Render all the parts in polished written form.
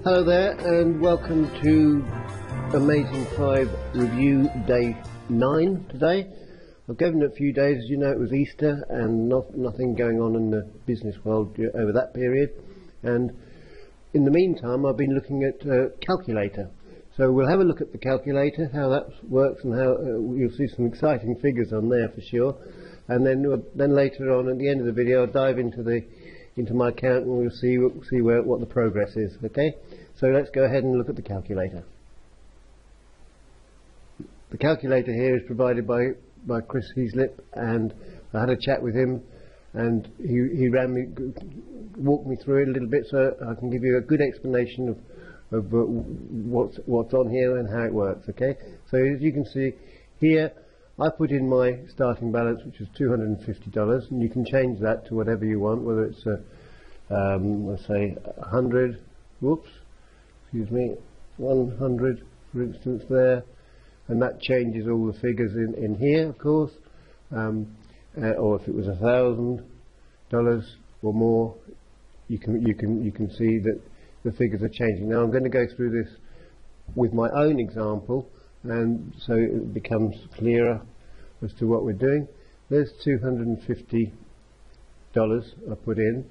Hello there and welcome to Amazing5 review day 9 today. I've given it a few days. As you know, it was Easter and nothing going on in the business world over that period, and in the meantime I've been looking at Calculator. So we'll have a look at the Calculator, how that works, and how you'll see some exciting figures on there for sure. And then later on at the end of the video I'll dive into my account and we'll see what the progress is. Okay, so let's go ahead and look at the Calculator. The Calculator here is provided by Chris Heaslip, and I had a chat with him, and he walked me through it a little bit, so I can give you a good explanation of what's on here and how it works. Okay, so as you can see here, I put in my starting balance, which is $250, and you can change that to whatever you want, whether it's let's say 100, whoops, excuse me, 100 for instance there, and that changes all the figures in here, of course, or if it was $1,000 or more, you can see that the figures are changing. Now I'm going to go through this with my own example, and so it becomes clearer as to what we're doing. There's $250 I put in.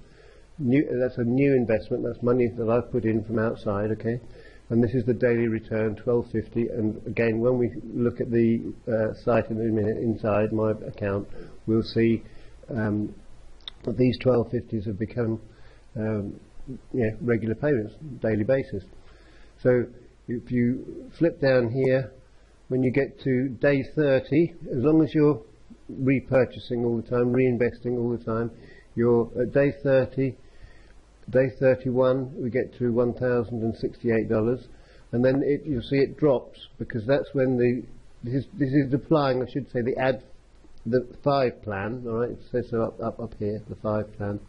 That's a new investment. That's money that I've put in from outside. Okay, and this is the daily return, $12.50. And again, when we look at the site in a minute inside my account, we'll see that these $12.50s have become regular payments, daily basis. So if you flip down here, when you get to day 30, as long as you're repurchasing all the time, reinvesting all the time, you're at day 30, day 31 we get to $1,068, and then you'll see it drops, because that's when this is applying, I should say, the 5 plan. All right, it says so up here, the 5 plan.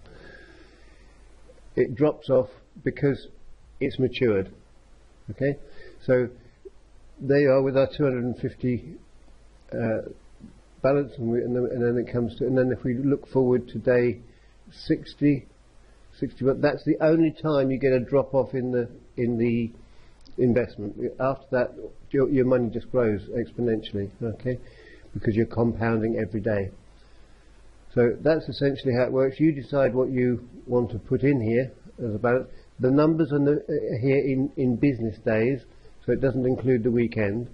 It drops off because it's matured. Okay, so there you are with our 250 balance, and then it comes to, and then if we look forward to day 61, that's the only time you get a drop off in the investment. After that, your money just grows exponentially. Okay, because you're compounding every day. So that's essentially how it works. You decide what you want to put in here as a balance. The numbers are here in business days, so it doesn't include the weekend.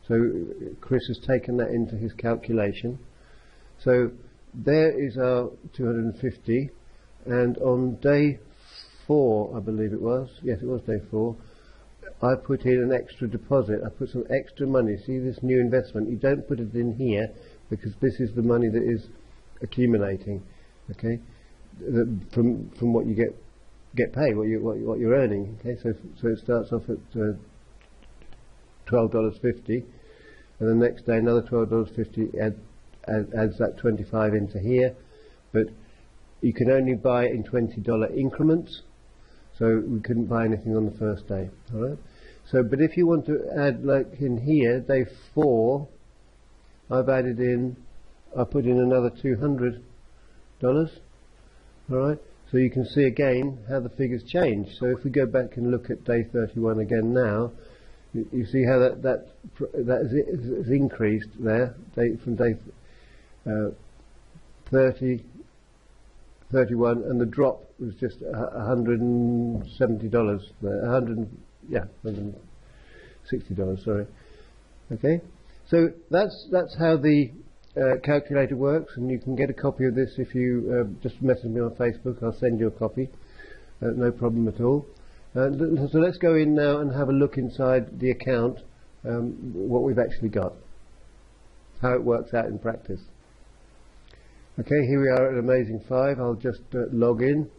So Chris has taken that into his calculation. So there is our 250, and on day 4, I believe it was, yes it was day 4, I put in an extra deposit. I put some extra money. See this new investment, you don't put it in here because this is the money that is accumulating. Okay, from what you get paid, what you're earning. Okay, so it starts off at $12.50, and the next day another $12.50 adds that 25 into here, but you can only buy in $20 increments, so we couldn't buy anything on the first day. All right. So, but if you want to add, like in here, day 4, I put in another $200. All right. So you can see again how the figures change. So if we go back and look at day 31 again now, you see how that is increased there, from day 30, 31, and the drop was just $170 there, $160, sorry. Okay, so that's how the calculator works, and you can get a copy of this if you just message me on Facebook. I'll send you a copy, no problem at all. So let's go in now and have a look inside the account, what we've actually got, how it works out in practice. Okay, here we are at Amazing5. I'll just log in.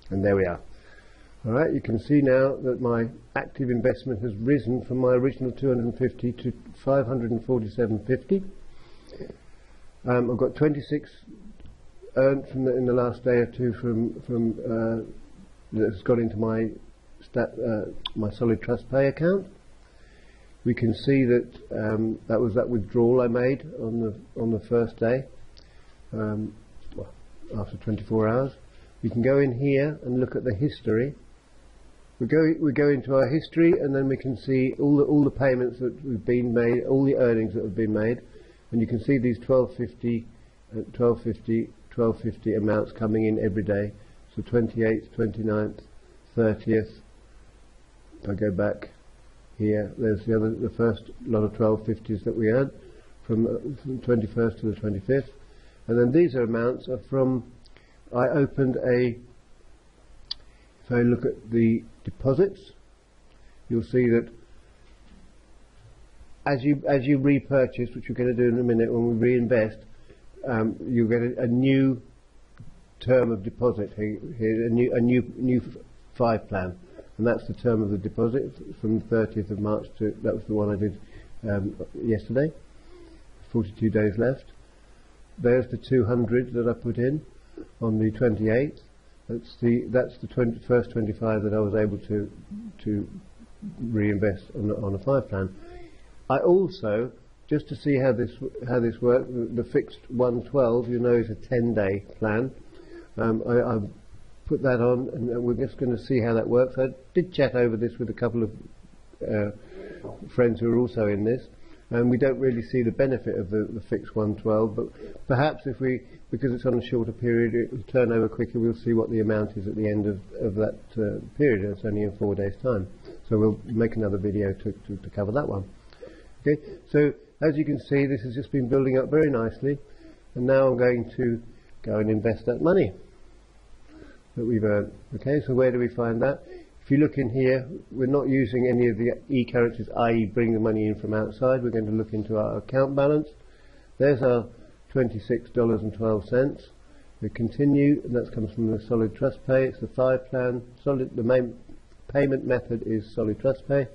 And there we are. Alright, you can see now that my active investment has risen from my original 250 to 547.50. I've got 26 earned in the last day or two from that's got into my my Solid Trust Pay account. We can see that that was that withdrawal I made on the first day. well, after 24 hours. We can go in here and look at the history. We go into our history, and then we can see all the payments that have been made, all the earnings that have been made, and you can see these 1250, 1250, 1250 amounts coming in every day. So 28th, 29th, 30th. If I go back here, there's the first lot of 1250s that we earned from the 21st to the 25th, and then these amounts are from. I opened a. If I look at the deposits, you'll see that as you repurchase, which we're going to do in a minute when we reinvest, you'll get a new term of deposit here, a new 5 plan, and that's the term of the deposit from the 30th of March to, that was the one I did yesterday. 42 days left. There's the 200 that I put in on the 28th. That's the first 25 that I was able to reinvest on a 5 plan. I also, just to see how this works, the fixed 112, you know, is a 10-day plan. I put that on, and we're just going to see how that works. I did chat over this with a couple of friends who are also in this, and we don't really see the benefit of the fixed 112, but perhaps if we, because it's on a shorter period, it will turn over quicker. We'll see what the amount is at the end of that period. It's only in 4 days' time, so we'll make another video to cover that one. Okay, so as you can see, this has just been building up very nicely, and now I'm going to go and invest that money that we've earned. Okay, so where do we find that? If you look in here, we're not using any of the e-currencies, i.e. bring the money in from outside. We're going to look into our account balance. There's our $26.12. We continue, and that comes from the Solid Trust Pay. It's the 5 plan. The main payment method is Solid Trust Pay.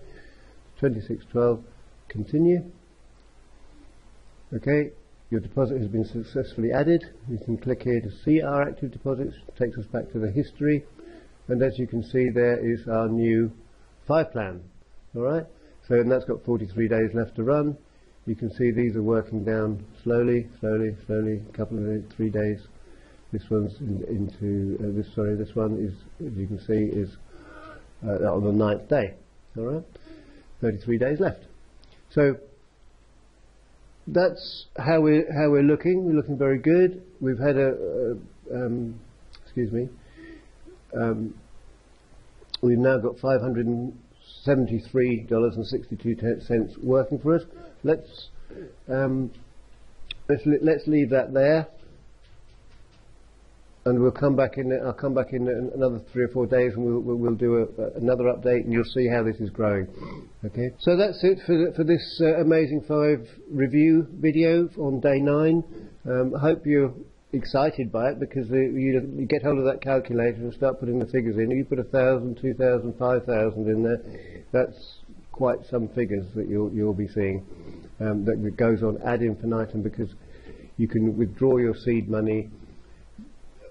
$26.12. Continue. Okay, your deposit has been successfully added. You can click here to see our active deposits. It takes us back to the history, and as you can see, there is our new 5 plan. Alright, so and that's got 43 days left to run. You can see these are working down slowly, a couple of 3 days. This one's this one is, as you can see, is on the 9th day. Alright, 33 days left. So that's how we're looking. We're looking very good. We've had we've now got $573.62 working for us. Let's leave that there, and we'll come back in. I'll come back in another 3 or 4 days, and we'll do another update, and you'll see how this is growing. Okay, so that's it for this Amazing5 review video on day 9. I hope you're excited by it, because you get hold of that calculator and start putting the figures in. You put 1,000, 2,000, 5,000 in there. That's quite some figures that you'll be seeing. That goes on ad infinitum, because you can withdraw your seed money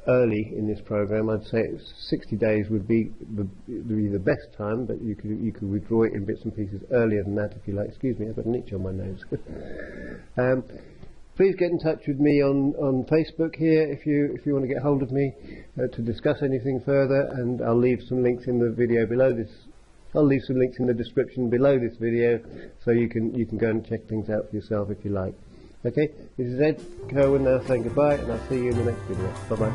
early in this program. I'd say 60 days would be the best time, but you could withdraw it in bits and pieces earlier than that if you like. Excuse me, I've got an itch on my nose. Please get in touch with me on Facebook here if you want to get hold of me to discuss anything further, and I'll leave some links in the video below this. I'll leave some links in the description below this video, so you can go and check things out for yourself if you like. Okay, this is Ed Kirwan now saying goodbye, and I'll see you in the next video. Bye bye.